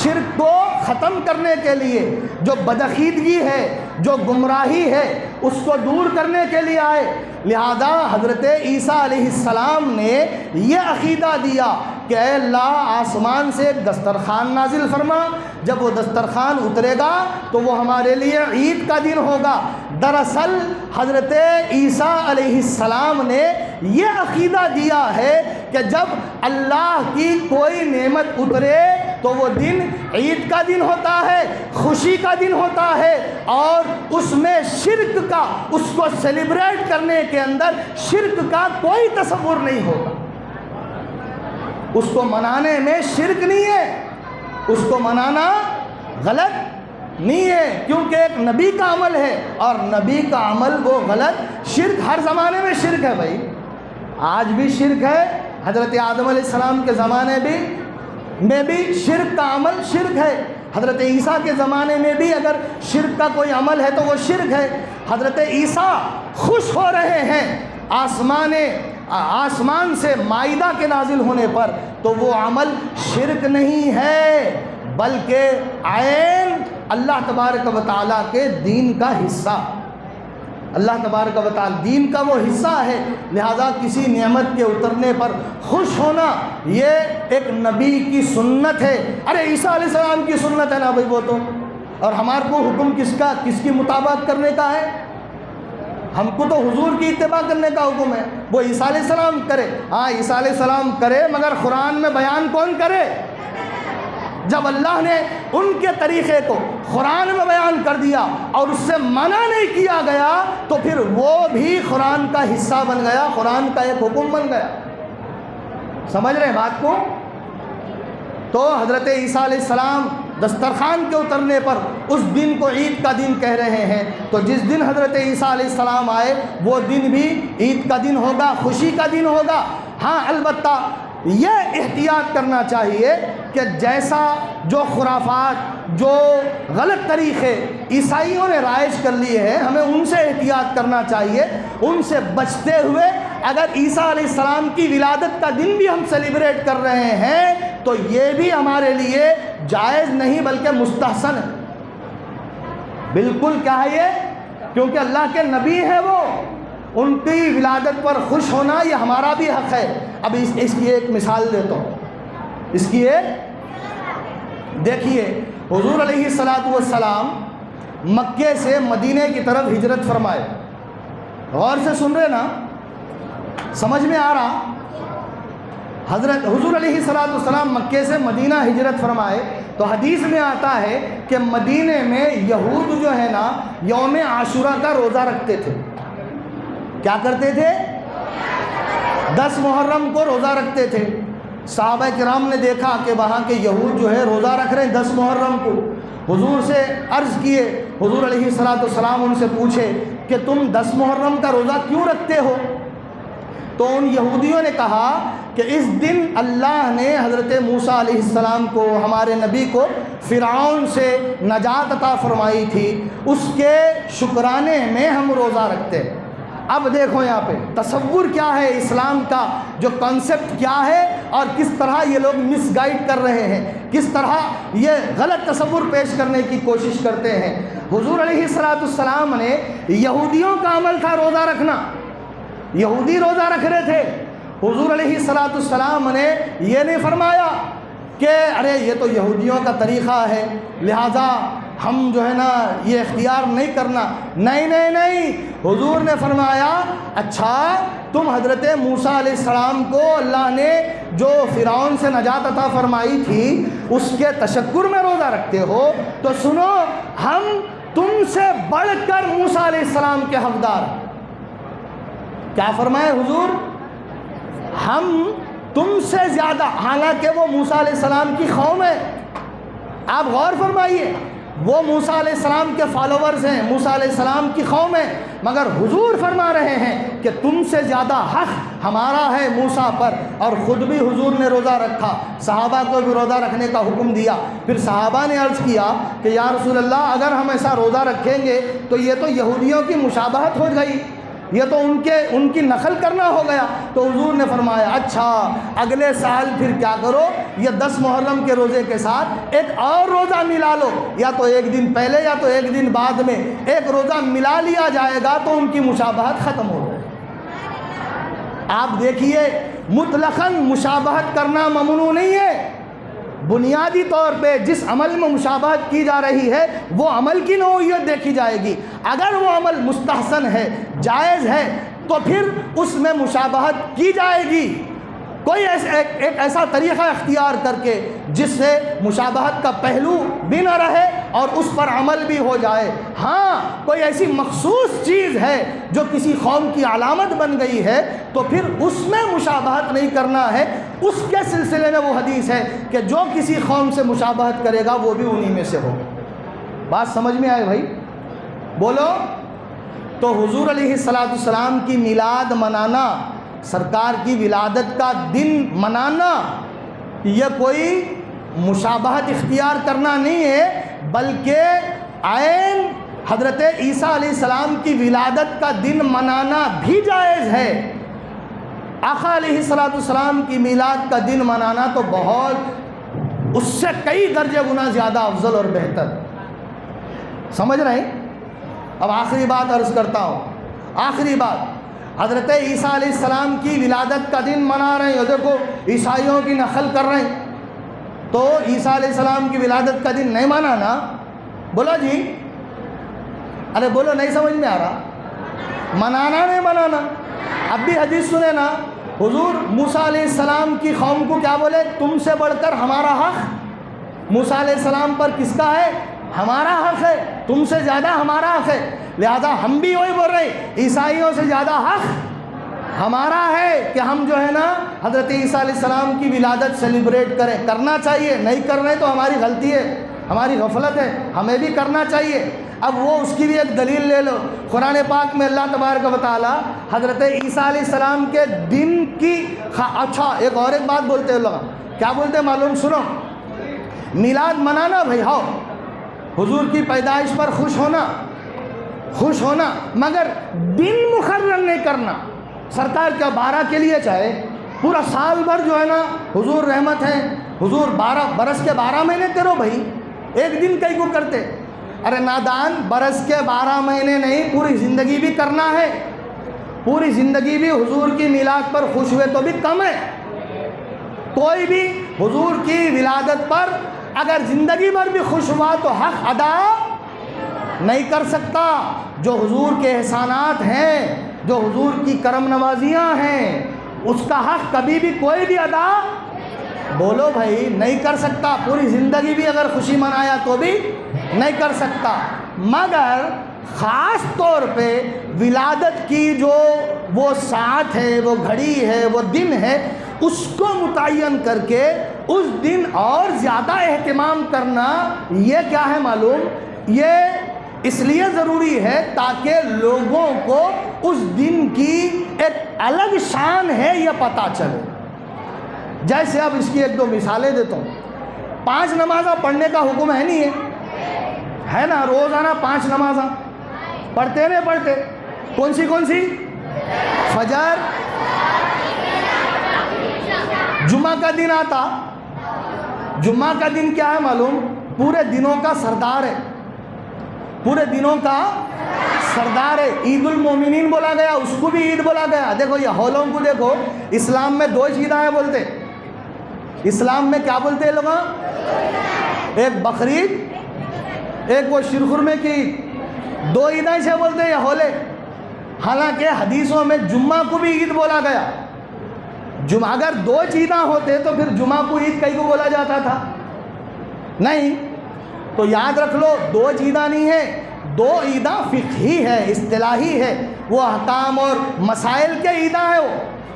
شرک کو ختم کرنے کے لیے، جو بدعقیدگی ہے، جو گمراہی ہے، اس کو دور کرنے کے لیے آئے۔ لہذا حضرت عیسیٰ علیہ السلام نے یہ عقیدہ دیا کہ اے اللہ آسمان سے ایک دسترخوان نازل فرما، جب وہ دسترخوان اترے گا تو وہ ہمارے لیے عید کا دن ہوگا۔ دراصل حضرت عیسیٰ علیہ السلام نے یہ عقیدہ دیا ہے کہ جب اللہ کی کوئی نعمت اترے تو وہ دن عید کا دن ہوتا ہے، خوشی کا دن ہوتا ہے، اور اس میں شرک کا، اس کو سیلیبریٹ کرنے کے اندر شرک کا کوئی تصور نہیں ہوگا۔ اس کو منانے میں شرک نہیں ہے، اس کو منانا غلط نہیں ہے، کیونکہ ایک نبی کا عمل ہے، اور نبی کا عمل وہ غلط، شرک ہر زمانے میں شرک ہے بھائی، آج بھی شرک ہے، حضرت آدم علیہ السلام کے زمانے میں بھی شرک کا عمل شرک ہے، حضرت عیسیٰ کے زمانے میں بھی اگر شرک کا کوئی عمل ہے تو وہ شرک ہے۔ حضرت عیسیٰ خوش ہو رہے ہیں آسمان سے مائدہ کے نازل ہونے پر، تو وہ عمل شرک نہیں ہے بلکہ عین اللہ تبارک و تعالیٰ کے دین کا حصہ، اللہ تبارک و تعالیٰ دین کا وہ حصہ ہے۔ لہذا کسی نعمت کے اترنے پر خوش ہونا یہ ایک نبی کی سنت ہے۔ ارے عیسیٰ علیہ السلام کی سنت ہے نا بھائی وہ تو، اور ہمارے کو حکم کس کی مطابقت کرنے کا ہے؟ ہم کو تو حضور کی اتباع کرنے کا حکم ہے۔ وہ عیسیٰ علیہ السلام کرے، ہاں عیسیٰ علیہ السلام کرے، مگر قرآن میں بیان کون کرے؟ جب اللہ نے ان کے طریقے کو قرآن میں بیان کر دیا اور اس سے منع نہیں کیا گیا تو پھر وہ بھی قرآن کا حصہ بن گیا، قرآن کا ایک حکم بن گیا۔ سمجھ رہے ہیں بات کو؟ تو حضرت عیسیٰ علیہ السلام دسترخوان کے اترنے پر اس دن کو عید کا دن کہہ رہے ہیں، تو جس دن حضرت عیسیٰ علیہ السلام آئے وہ دن بھی عید کا دن ہوگا، خوشی کا دن ہوگا۔ ہاں البتہ یہ احتیاط کرنا چاہیے کہ جیسا جو خرافات، جو غلط طریقے عیسائیوں نے رائج کر لیے ہیں، ہمیں ان سے احتیاط کرنا چاہیے، ان سے بچتے ہوئے اگر عیسیٰ علیہ السلام کی ولادت کا دن بھی ہم سیلیبریٹ کر رہے ہیں تو یہ بھی ہمارے لیے جائز نہیں بلکہ مستحسن ہے۔ بالکل کیا ہے یہ؟ کیونکہ اللہ کے نبی ہیں وہ، ان کی ولادت پر خوش ہونا یہ ہمارا بھی حق ہے۔ اب اس کی ایک مثال دیتا ہوں، اس کی ایک دیکھیے، حضور علیہ السلام مکے سے مدینے کی طرف ہجرت فرمائے، غور سے سن رہے نا، سمجھ میں آ رہا؟ حضور علیہ السلام مکے سے مدینہ ہجرت فرمائے تو حدیث میں آتا ہے کہ مدینے میں یہود جو ہے نا یوم عاشورہ کا روزہ رکھتے تھے۔ کیا کرتے تھے؟ 10 محرم کو روزہ رکھتے تھے۔ صحابہ کرام نے دیکھا کہ وہاں کے یہود جو ہے روزہ رکھ رہے ہیں 10 محرم کو، حضور سے عرض کیے، حضور علیہ السلام ان سے پوچھے کہ تم 10 محرم کا روزہ کیوں رکھتے ہو؟ تو ان یہودیوں نے کہا کہ اس دن اللہ نے حضرت موسیٰ علیہ السلام کو، ہمارے نبی کو فرعون سے نجات عطا فرمائی تھی، اس کے شکرانے میں ہم روزہ رکھتے ہیں۔ اب دیکھو یہاں پہ تصور کیا ہے اسلام کا، جو کانسیپٹ کیا ہے، اور کس طرح یہ لوگ مس گائیڈ کر رہے ہیں، کس طرح یہ غلط تصور پیش کرنے کی کوشش کرتے ہیں۔ حضور علیہ السلام نے، یہودیوں کا عمل تھا روزہ رکھنا، یہودی روزہ رکھ رہے تھے، حضور علیہ السلام نے یہ نہیں فرمایا کہ ارے یہ تو یہودیوں کا طریقہ ہے لہذا ہم جو ہے نا یہ اختیار نہیں کرنا، نہیں، حضور نے فرمایا اچھا تم حضرت موسیٰ علیہ السلام کو اللہ نے جو فرعون سے نجات عطا فرمائی تھی اس کے تشکر میں روزہ رکھتے ہو، تو سنو ہم تم سے بڑھ کر موسیٰ علیہ السلام کے حقدار۔ کیا فرمائے حضور؟ ہم تم سے زیادہ، حالانکہ وہ موسیٰ علیہ السلام کی قوم ہے، آپ غور فرمائیے، وہ موسیٰ علیہ السلام کے فالوورز ہیں، موسیٰ علیہ السلام کی قوم ہے، مگر حضور فرما رہے ہیں کہ تم سے زیادہ حق ہمارا ہے موسیٰ پر، اور خود بھی حضور نے روزہ رکھا، صحابہ کو بھی روزہ رکھنے کا حکم دیا۔ پھر صحابہ نے عرض کیا کہ یا رسول اللہ اگر ہم ایسا روزہ رکھیں گے تو یہ تو یہودیوں کی مشابہت ہو گئی، یہ تو ان کی نقل کرنا ہو گیا۔ تو حضور نے فرمایا اچھا اگلے سال پھر کیا کرو، یہ 10 محرم کے روزے کے ساتھ ایک اور روزہ ملا لو، یا تو ایک دن پہلے یا تو ایک دن بعد میں ایک روزہ ملا لیا جائے گا تو ان کی مشابہت ختم ہو جائے۔ آپ دیکھیے مطلقاً مشابہت کرنا ممنوع نہیں ہے، بنیادی طور پہ جس عمل میں مشابہت کی جا رہی ہے وہ عمل کی نوعیت دیکھی جائے گی۔ اگر وہ عمل مستحسن ہے، جائز ہے، تو پھر اس میں مشابہت کی جائے گی۔ کوئی ایک ایسا طریقہ اختیار کر کے جس سے مشابہت کا پہلو بھی نہ رہے اور اس پر عمل بھی ہو جائے۔ ہاں کوئی ایسی مخصوص چیز ہے جو کسی قوم کی علامت بن گئی ہے تو پھر اس میں مشابہت نہیں کرنا ہے۔ اس کے سلسلے میں وہ حدیث ہے کہ جو کسی قوم سے مشابہت کرے گا وہ بھی انہی میں سے ہوگا۔ بات سمجھ میں آئے بھائی؟ بولو۔ تو حضور علیہ السلام کی میلاد منانا، سرکار کی ولادت کا دن منانا، یہ کوئی مشابہت اختیار کرنا نہیں ہے، بلکہ عین حضرت عیسیٰ علیہ السلام کی ولادت کا دن منانا بھی جائز ہے۔ آقا علیہ السلام کی میلاد کا دن منانا تو بہت، اس سے کئی درجے گنا زیادہ افضل اور بہتر۔ سمجھ رہے ہیں؟ اب آخری بات عرض کرتا ہوں، آخری بات، حضرت عیسیٰ علیہ السلام کی ولادت کا دن منا رہے ہیں، دیکھو عیسائیوں کی نقل کر رہے ہیں، تو عیسیٰ علیہ السلام کی ولادت کا دن نہیں منانا؟ بولو جی، ارے بولو، نہیں سمجھ میں آ رہا؟ منانا نہیں منانا؟ اب بھی حدیث سنے نا، حضور موسیٰ علیہ السلام کی قوم کو کیا بولے؟ تم سے بڑھ کر ہمارا حق موسیٰ علیہ السلام پر کس کا ہے؟ ہمارا حق ہے، تم سے زیادہ ہمارا حق ہے۔ لہذا ہم بھی وہی بول رہے ہیں، عیسائیوں سے زیادہ حق ہمارا ہے کہ ہم جو ہے نا حضرت عیسیٰ علیہ السلام کی ولادت سیلیبریٹ کریں۔ کرنا چاہیے، نہیں کر رہے تو ہماری غلطی ہے، ہماری غفلت ہے، ہمیں بھی کرنا چاہیے۔ اب وہ اس کی بھی ایک دلیل لے لو، قرآن پاک میں اللہ تبارک و تعالی حضرت عیسیٰ علیہ السلام کے دن کی اچھا ایک بات بولتے ہیں لوگ، کیا بولتے ہیں معلوم؟ سنو، میلاد منانا بھائی، ہاؤ حضور کی پیدائش پر خوش ہونا، مگر دن مقرر نہیں کرنا۔ سرکار کیا 12 کے لیے چاہے پورا سال بھر جو ہے نا حضور رحمت ہے، حضور 12 برس کے 12 مہینے کرو بھائی، ایک دن کئی کو کرتے؟ ارے نادان، برس کے 12 مہینے نہیں، پوری زندگی بھی کرنا ہے، پوری زندگی بھی حضور کی میلاد پر خوش ہوئے تو بھی کم ہے۔ کوئی بھی حضور کی ولادت پر اگر زندگی بھر بھی خوش ہوا تو حق ادا نہیں کر سکتا۔ جو حضور کے احسانات ہیں، جو حضور کی کرم نوازیاں ہیں، اس کا حق کبھی بھی کوئی بھی ادا، بولو بھائی، نہیں کر سکتا۔ پوری زندگی بھی اگر خوشی منایا تو بھی نہیں کر سکتا، مگر خاص طور پہ ولادت کی جو وہ ساعت ہے، وہ گھڑی ہے، وہ دن ہے، اس کو متعین کر کے اس دن اور زیادہ اہتمام کرنا، یہ کیا ہے معلوم؟ یہ اس لیے ضروری ہے تاکہ لوگوں کو اس دن کی ایک الگ شان ہے یہ پتہ چلے۔ جیسے اب اس کی 1-2 مثالیں دیتا ہوں۔ 5 نمازیں پڑھنے کا حکم ہے نہیں ہے نا؟ روزانہ 5 نمازیں پڑھتے نہیں پڑھتے؟ کون سی؟ فجر، جمعہ کا دن آتا، جمعہ کا دن کیا ہے معلوم؟ پورے دنوں کا سردار ہے، پورے دنوں کا سردار ہے۔ عید المومنین بولا گیا، اس کو بھی عید بولا گیا۔ دیکھو یہ ہولوں کو دیکھو، اسلام میں 2 عیدیں ہیں بولتے، اسلام میں کیا بولتے ہیں لوگ؟ ایک بقرعید، ایک وہ شیرخرمے کی عید، 2 عیدیں سے بولتے ہیں یہ ہولے۔ حالانکہ حدیثوں میں جمعہ کو بھی عید بولا گیا۔ جمعہ اگر 2 عیدیں ہوتے تو پھر جمعہ کو عید کئی کو بولا جاتا تھا؟ نہیں۔ تو یاد رکھ لو، 2 عیدیں نہیں ہیں، 2 عیدیں فقہی ہے، اصطلاحی ہے، وہ احکام اور مسائل کے عیدیں ہیں،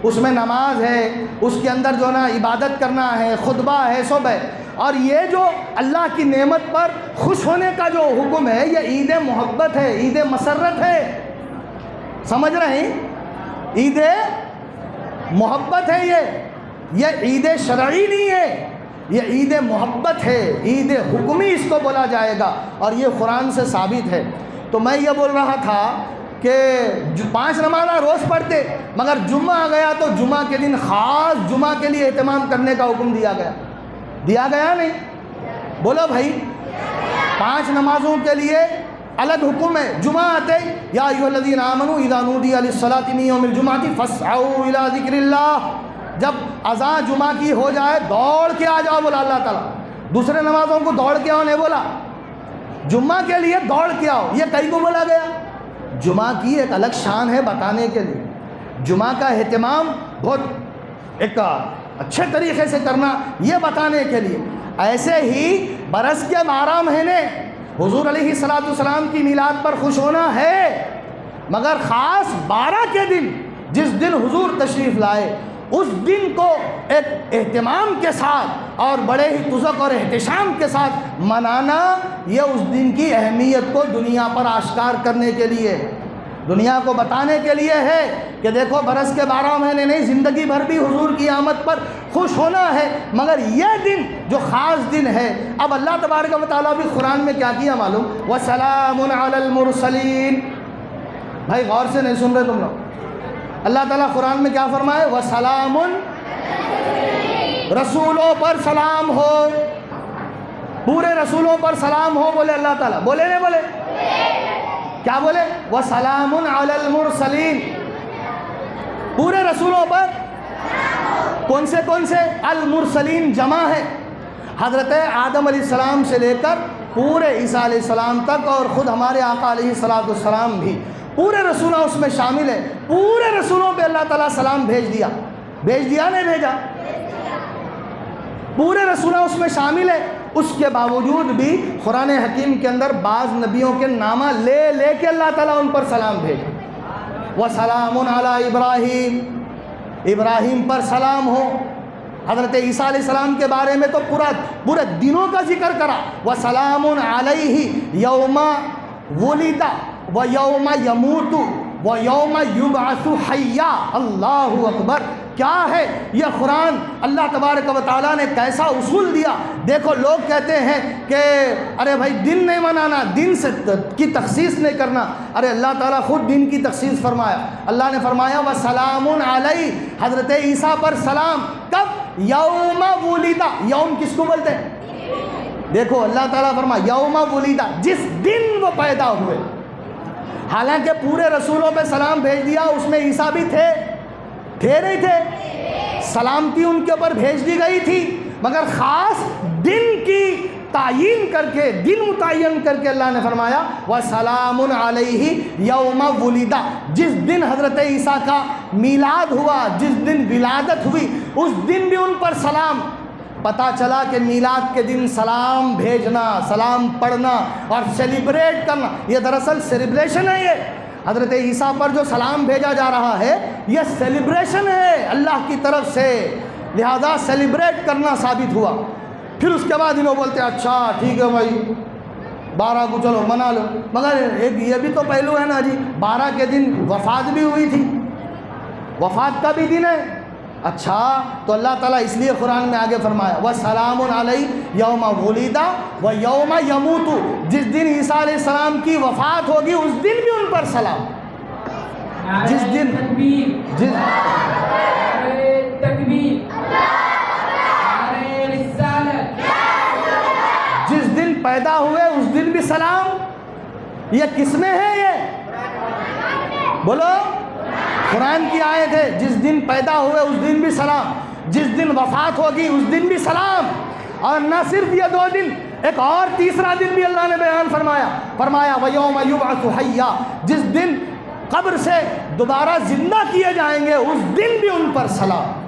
اس میں نماز ہے، اس کے اندر جو نا عبادت کرنا ہے، خطبہ ہے، سب ہے۔ اور یہ جو اللہ کی نعمت پر خوش ہونے کا جو حکم ہے، یہ عید محبت ہے، عید مسرت ہے۔ سمجھ رہے ہیں؟ عید محبت ہے، یہ عید شرعی نہیں ہے، یہ عید محبت ہے، عید حکمی اس کو بولا جائے گا، اور یہ قرآن سے ثابت ہے۔ تو میں یہ بول رہا تھا کہ 5 نمازیں روز پڑھتے، مگر جمعہ آ گیا تو جمعہ کے دن خاص جمعہ کے لیے اہتمام کرنے کا حکم دیا گیا نہیں؟ بولو بھائی، 5 نمازوں کے لیے الگ حکم ہے۔ جمعہ آتے یا ایھا الذین آمنوا اذا نودی للصلاۃ من یوم الجمعۃ فاسعوا الی ذکر اللہ، جب اذان جمعہ کی ہو جائے دوڑ کے آ جاؤ، بولا اللہ تعالیٰ۔ دوسرے نمازوں کو دوڑ کے آؤ نہیں بولا، جمعہ کے لیے دوڑ کے آؤ۔ یہ کئی کو بولا گیا؟ جمعہ کی ایک الگ شان ہے بتانے کے لیے، جمعہ کا اہتمام بہت ایک اچھے طریقے سے کرنا، یہ بتانے کے لیے۔ ایسے ہی برس کے 12 مہینے حضور علیہ السلام کی میلاد پر خوش ہونا ہے، مگر خاص 12 کے دن جس دن حضور تشریف لائے اس دن کو ایک اہتمام کے ساتھ اور بڑے ہی تذک اور احتشام کے ساتھ منانا، یہ اس دن کی اہمیت کو دنیا پر آشکار کرنے کے لیے، دنیا کو بتانے کے لیے ہے کہ دیکھو برس کے 12 مہینے نہیں، زندگی بھر بھی حضور کی آمد پر خوش ہونا ہے، مگر یہ دن جو خاص دن ہے۔ اب اللہ تبارک و تعالیٰ بھی قرآن میں کیا کیا معلوم؟ وَسَلَامٌ عَلَى الْمُرْسَلِينَ۔ بھائی غور سے نہیں سن رہے تم لوگ؟ اللہ تعالیٰ قرآن میں کیا فرمائے؟ وَسَلَامٌ، رسولوں پر سلام ہو، پورے رسولوں پر سلام ہو، بولے اللہ تعالیٰ، بولے نہیں بولے؟ کیا بولے؟ وَسَلَامٌ عَلَى الْمُرْسَلِينَ، پورے رسولوں پر۔ کون سے المرسلین جمع ہے، حضرت آدم علیہ السلام سے لے کر پورے عیسیٰ علیہ السلام تک، اور خود ہمارے آقا علیہ السلام بھی، پورے رسولوں اس میں شامل ہے۔ پورے رسولوں پہ اللہ تعالیٰ سلام بھیج دیا نہیں بھیجا؟ پورے رسولوں اس میں شامل ہے۔ اس کے باوجود بھی قرآن حکیم کے اندر بعض نبیوں کے نامہ لے کے اللہ تعالیٰ ان پر سلام بھیجا۔ وَسَلَامٌ عَلَىٰ إِبْرَاهِيمَ، ابراہیم پر سلام ہو۔ حضرت عیسیٰ علیہ السلام کے بارے میں تو پورے دنوں کا ذکر کرا، وَسَلَامٌ عَلَيْهِ يَوْمَ وُلِدَ وَيَوْمَ يَمُوتُ وَيَوْمَ يُبْعَثُ حَيًّا۔ اللہ اکبر! کیا ہے یہ قرآن؟ اللہ تبارک و تعالیٰ نے کیسا اصول دیا۔ دیکھو لوگ کہتے ہیں کہ ارے بھائی دن نہیں منانا، دن سے کی تخصیص نہیں کرنا۔ ارے اللہ تعالیٰ خود دن کی تخصیص فرمایا۔ اللہ نے فرمایا وَسَلَامٌ عَلَيْهِ، حضرت عیسیٰ پر سلام۔ کب؟ یوم وُلِدَ، یوم کس کو بولتے ہیں؟ دیکھو اللہ تعالیٰ فرمایا یوم وُلِدَ، جس دن وہ پیدا ہوئے۔ حالانکہ پورے رسولوں پہ سلام بھیج دیا، اس میں عیسیٰ بھی تھے نہیں تھے؟ سلامتی ان کے اوپر بھیج دی گئی تھی، مگر خاص دن کی تعین کر کے، دن متعین کر کے اللہ نے فرمایا وَسَلَامٌ عَلَيْهِ يَوْمَ وُلِدَ، جس دن حضرت عیسیٰ کا میلاد ہوا، جس دن ولادت ہوئی، اس دن بھی ان پر سلام۔ پتہ چلا کہ میلاد کے دن سلام بھیجنا، سلام پڑھنا اور سیلیبریٹ کرنا، یہ دراصل سیلیبریشن ہے۔ یہ حضرت عیسیٰ پر جو سلام بھیجا جا رہا ہے یہ سیلیبریشن ہے اللہ کی طرف سے، لہذا سیلیبریٹ کرنا ثابت ہوا۔ پھر اس کے بعد انہوں بولتے اچھا ٹھیک ہے بھائی 12 کو چلو منا لو، مگر ایک یہ بھی تو پہلو ہے نا جی، 12 کے دن وفات بھی ہوئی تھی، وفات کا بھی دن ہے۔ اچھا تو اللہ تعالیٰ اس لیے قرآن میں آگے فرمایا وَسَلَامٌ عَلَيْهِ يَوْمَ وُلِدَ وَيَوْمَ يَمُوتُ، جس دن عیسیٰ علیہ السلام کی وفات ہوگی اس دن بھی ان پر سلام۔ جس دن جس دن پیدا ہوئے اس دن بھی سلام۔ یہ کس میں ہے؟ یہ بولو، قرآن کی آیت ہے، جس دن پیدا ہوئے اس دن بھی سلام، جس دن وفات ہوگی اس دن بھی سلام۔ اور نہ صرف یہ 2 دن، ایک اور تیسرا دن بھی اللہ نے بیان فرمایا وَيَوْمَ يُبْعَثُ حَيًّا، جس دن قبر سے دوبارہ زندہ کیے جائیں گے اس دن بھی ان پر سلام۔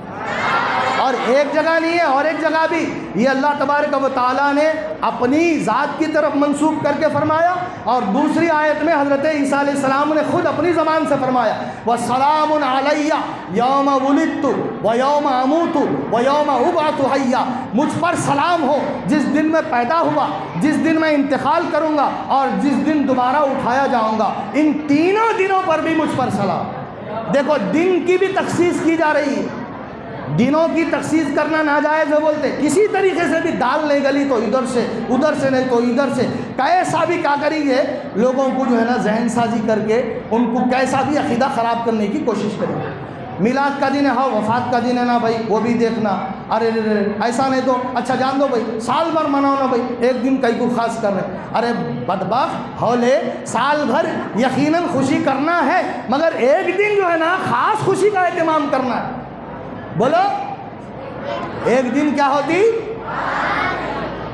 اور ایک جگہ نہیں ہے، اور ایک جگہ بھی یہ اللہ تبارک و تعالیٰ نے اپنی ذات کی طرف منسوب کر کے فرمایا، اور دوسری آیت میں حضرت عیسیٰ علیہ السلام نے خود اپنی زبان سے فرمایا وَسَلَامٌ عَلَيَّ يَوْمَ وُلِدتُّ وَيَوْمَ أَمُوتُ وَيَوْمَ أُبْعَثُ حَيًّا، مجھ پر سلام ہو جس دن میں پیدا ہوا، جس دن میں انتقال کروں گا، اور جس دن دوبارہ اٹھایا جاؤں گا، ان تینوں دنوں پر بھی مجھ پر سلام۔ دیکھو دن کی بھی تخصیص کی جا رہی ہے، دنوں کی تخصیص کرنا ناجائز ہے بولتے، کسی طریقے سے بھی دال نہیں گلی تو ادھر سے نہیں تو ادھر سے، کیسا بھی کیا کریں گے لوگوں کو جو ہے نا ذہن سازی کر کے ان کو کیسا بھی عقیدہ خراب کرنے کی کوشش کریں گے۔ میلاد کا دن ہے، ہاں وفات کا دن ہے نا بھائی وہ بھی دیکھنا، ارے ایسا نہیں تو اچھا جان دو بھائی سال بھر مناؤ نا بھائی، ایک دن کئی کو خاص کر رہے ہیں، ارے بدبخت ہولے سال بھر یقیناً خوشی کرنا ہے مگر ایک دن جو ہے نا خاص خوشی کا اہتمام کرنا ہے۔ بولو ایک دن کیا ہوتی؟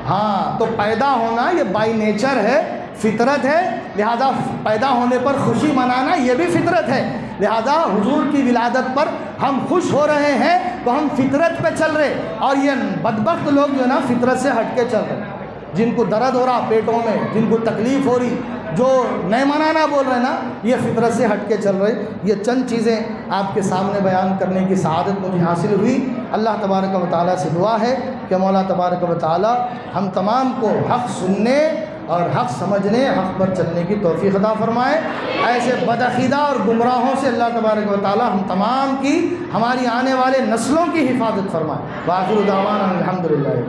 ہاں تو پیدا ہونا یہ بائی نیچر ہے، فطرت ہے، لہذا پیدا ہونے پر خوشی منانا یہ بھی فطرت ہے، لہذا حضور کی ولادت پر ہم خوش ہو رہے ہیں تو ہم فطرت پہ چل رہے، اور یہ بدبخت لوگ جو ہے نا فطرت سے ہٹ کے چل رہے، جن کو درد ہو رہا پیٹوں میں، جن کو تکلیف ہو رہی، جو نہیں منانا بول رہے نا یہ فطرت سے ہٹ کے چل رہے۔ یہ چند چیزیں آپ کے سامنے بیان کرنے کی سعادت مجھے حاصل ہوئی۔ اللہ تبارک و تعالیٰ سے دعا ہے کہ مولا تبارک و تعالیٰ ہم تمام کو حق سننے اور حق سمجھنے، حق پر چلنے کی توفیق عطا فرمائے۔ ایسے بدعقیدہ اور گمراہوں سے اللہ تبارک و تعالیٰ ہم تمام کی، ہماری آنے والے نسلوں کی حفاظت فرمائے۔ وآخر دعوانا الحمدللہ۔